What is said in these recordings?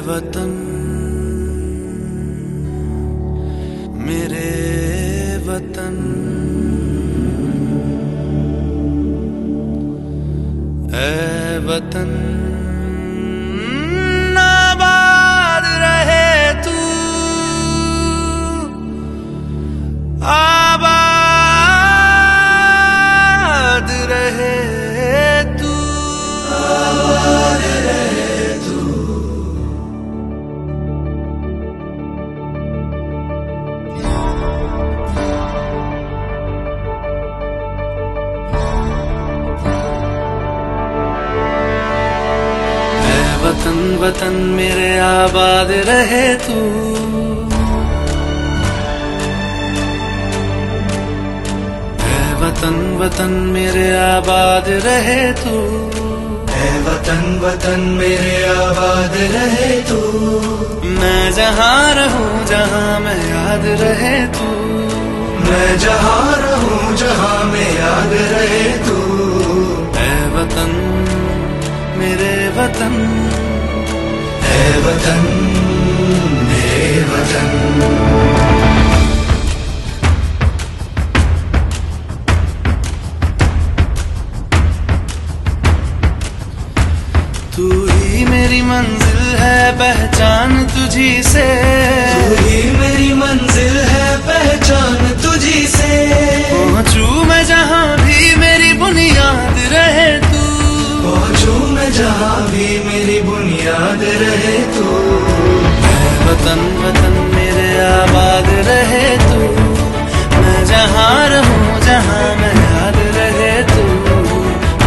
वतन मेरे वतन, ऐ वतन आबाद रहे तू, आबाद रहे तू, आबाद रहे तू। वतन वतन मेरे आबाद रहे तू, ऐ वतन वतन मेरे आबाद रहे तू, ऐ वतन वतन मेरे आबाद रहे तू। मैं जहाँ रहूं जहाँ मैं याद रहे तू, मैं जहाँ रहूं जहाँ मैं याद रहे तू। ऐ वतन मेरे वतन, ऐ वतन मेरे वतन। तू ही मेरी मंजिल है पहचान तुझी से, तू ही मेरी मंजिल है पहचान तुझी से। पहुंचू मैं जहाँ भी मेरी बुनियाद रहे तू, पहुंचू मैं जहाँ भी मेरी बुनियाद रहे तू। ऐ वतन वतन मेरे आबाद रहे तू, मैं जहाँ रहूं जहाँ मैं याद रहे तू।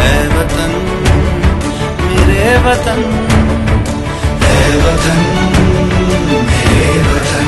ऐ वतन मेरे वतन, ऐ वतन मेरे वतन।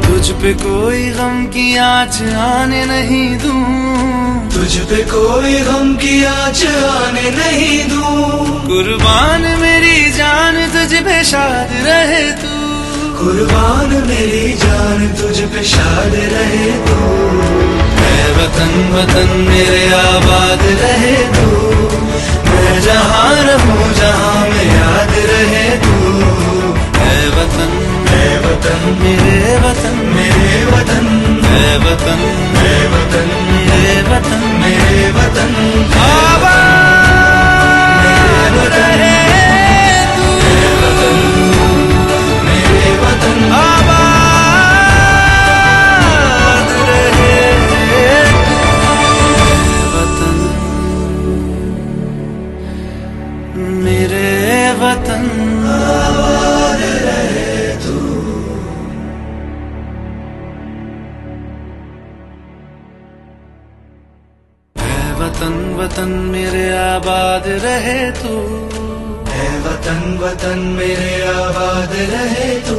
तुझ पे कोई गम की आँच आने नहीं दूं, तुझ पे कोई गम की आँच आने नहीं दूं। कुर्बान मेरी जान तुझ पे शाद रहे तू, कुर्बान मेरी जान तुझ पे शाद रहे तू। ऐ वतन वतन मेरे आबाद रहे तू, मैं जहाँ रहूं जहाँ मैं याद रहे तू। ऐ वतन, ऐ वतन मेरे वतन, मेरे वतन। ऐ वतन, ऐ वतन मेरे वतन, मेरे वतन। आबाद रहे तू, मेरे वतन, आबाद रहे तू। वतन मेरे वतन, आबाद रहे तू। वतन वतन मेरे आबाद रहे तू, ऐ वतन वतन मेरे आबाद रहे तू।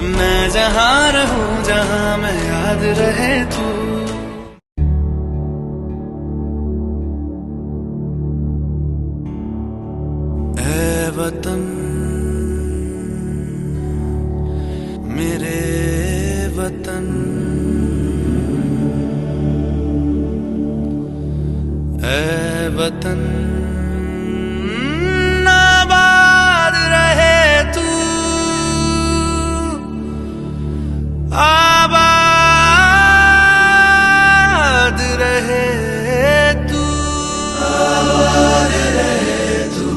मैं जहाँ रहूं जहाँ मैं याद रहे तू। ऐ वतन मेरे वतन, ऐ वतन आबाद रहे तू, आबाद रहे तू, आबाद रहे तू।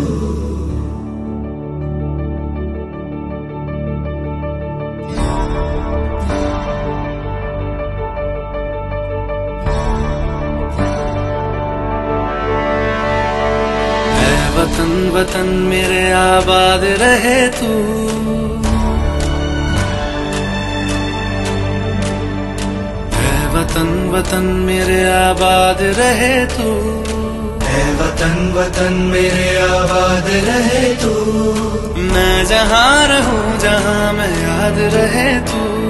वतन वतन मेरे आबाद रहे तू, ऐ वतन वतन मेरे आबाद रहे तू, ऐ वतन वतन मेरे आबाद रहे तू। मैं मैं जहाँ रहूं जहाँ मैं याद रहे तू।